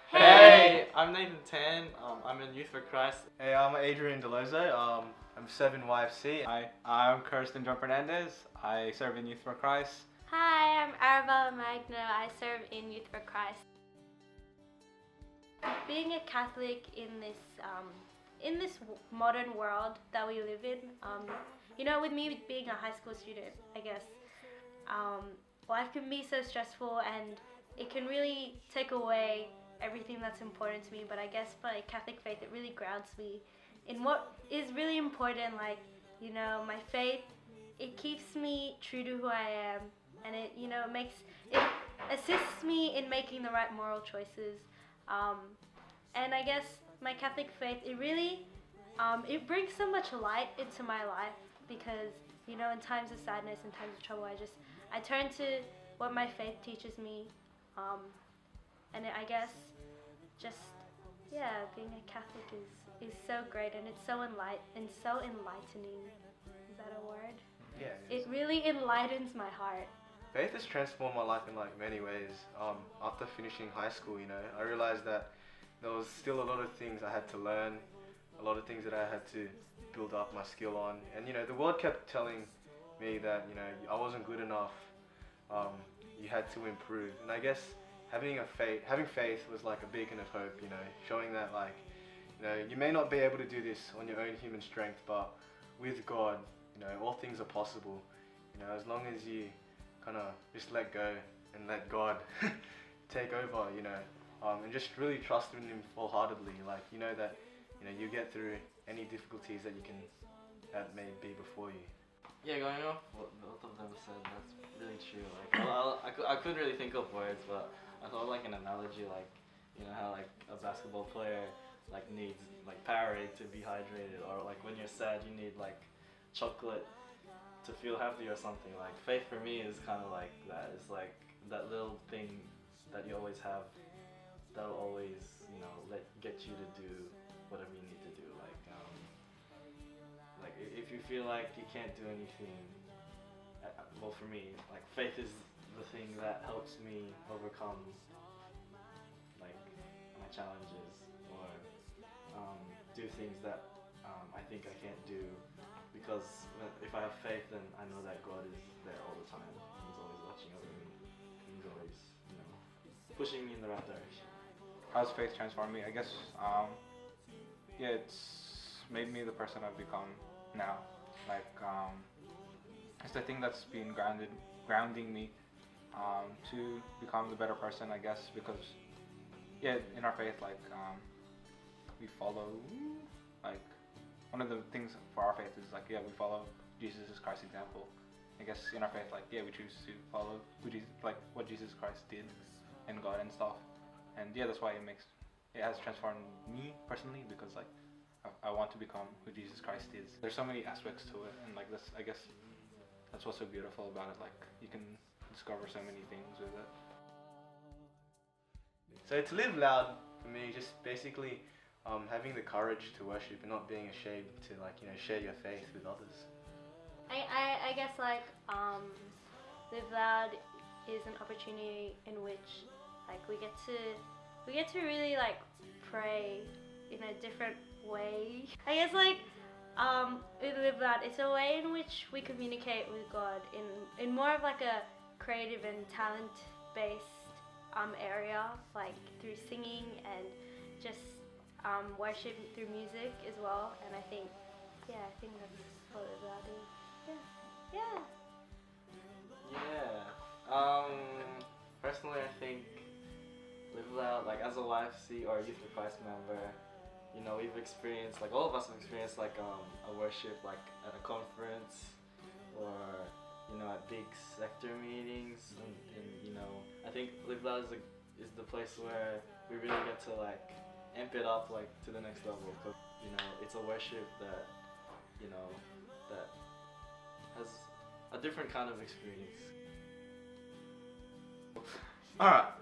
Hey, I'm Nathan Tan. I'm in Youth for Christ. Hey, I'm Adrian Delozo. I'm 7YFC. Hi, I'm Kirsten John Fernandez. I serve in Youth for Christ. Hi, I'm Arabella Magno. I serve in Youth for Christ. Being a Catholic in this modern world that we live in, with me being a high school student, I guess, life can be so stressful and it can really take away everything that's important to me. But I guess my Catholic faith, it really grounds me in what is really important. Like, my faith, it keeps me true to who I am, and it assists me in making the right moral choices. And I guess my Catholic faith, it really, it brings so much light into my life because, in times of sadness and times of trouble, I turn to what my faith teaches me. And I guess being a Catholic is so great, and it's so enlightening. Is that a word? Yeah. It really enlightens my heart. Faith has transformed my life in many ways. After finishing high school, I realized that there was still a lot of things I had to learn, a lot of things that I had to build up my skill on. And the world kept telling me that I wasn't good enough. You had to improve. And I guess having faith was like a beacon of hope. Showing that you may not be able to do this on your own human strength, but with God, all things are possible. As long as you kind of just let go and let God take over, and just really trust in Him wholeheartedly. That you get through any difficulties that may be before you. Yeah, going off what both of them said, that's really true. I couldn't really think of words, but I thought an analogy, how a basketball player needs Powerade to be hydrated, or when you're sad you need chocolate to feel happy or something. Faith for me is kind of like that. It's that little thing that you always have that'll always get you to do whatever you need to do. If you feel like you can't do anything, well, for me, faith is the thing that helps me overcome my challenges, or do things that I think I can't do, because if I have faith, then I know that God is there all the time. He's always watching over me. He's always pushing me in the right direction. How's faith transformed me? I guess, it's made me the person I've become now. It's the thing that's been grounding me to become the better person, I guess, because in our faith, we follow, one of the things for our faith is we follow Jesus Christ's example. I guess in our faith, we choose to follow what Jesus Christ did and God and stuff. And that's why it has transformed me personally, because I want to become who Jesus Christ is. There's so many aspects to it, and I guess that's what's so beautiful about it. You can discover so many things with it. So to live loud for me, just basically having the courage to worship and not being ashamed to share your faith with others. I guess Live Loud is an opportunity in which we get to really pray in a different way. I guess with Live Loud, it's a way in which we communicate with God in more of a creative and talent based area, through singing and just worship through music as well. And I think that's what Live Loud is. Personally, I think Live Loud, as a YFC or Youth for Christ member, we've experienced, all of us have experienced a worship at a conference, or at big sector meetings, and I think Live Loud is the place where we really get to amp it up to the next level, because it's a worship that that has a different kind of experience. Alright.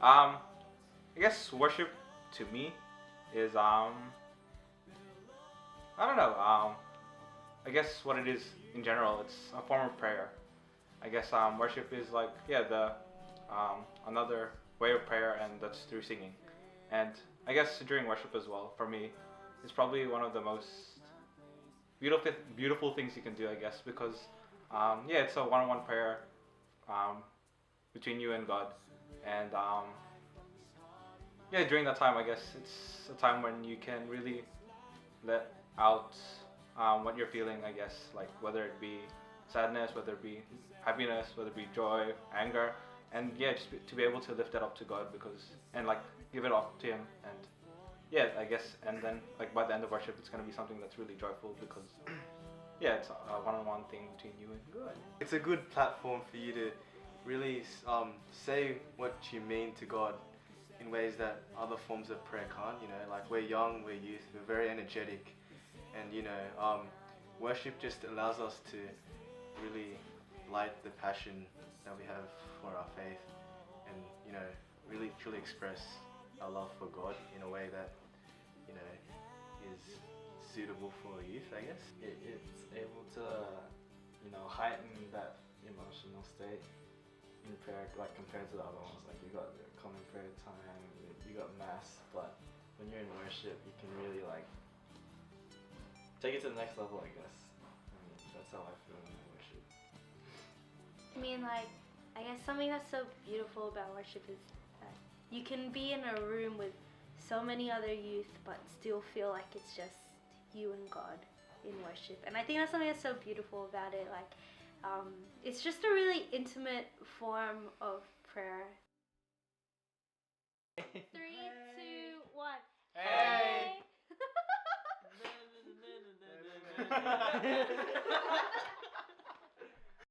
I guess worship to me is I don't know, I guess what it is in general, it's a form of prayer. I guess worship is like the another way of prayer, and that's through singing. And I guess during worship as well, for me, it's probably one of the most beautiful things you can do, I guess, because it's a one-on-one prayer between you and God, and during that time, I guess it's a time when you can really let out what you're feeling, I guess, like whether it be sadness, whether it be happiness, whether it be joy, anger, and to be able to lift that up to God, because and like give it up to Him, and I guess, and then like by the end of worship, it's gonna be something that's really joyful, because it's a one-on-one thing between you and God. It's a good platform for you to really say what you mean to God in ways that other forms of prayer can't. You know, like we're young, we're youth, we're very energetic, and worship just allows us to really light the passion that we have for our faith, and really truly express our love for God in a way that is suitable for youth, I guess. It's able to heighten that emotional state in prayer, like compared to the other ones. Like you got your common prayer time, you got mass, but when you're in worship, you can really like take it to the next level, I guess. I mean, that's how I feel when I worship. I mean, like, I guess something that's so beautiful about worship is that you can be in a room with so many other youth, but still feel like it's just you and God in worship. And I think that's something that's so beautiful about it. Like, it's just a really intimate form of prayer. 3, 2, 1. Hey! Hey!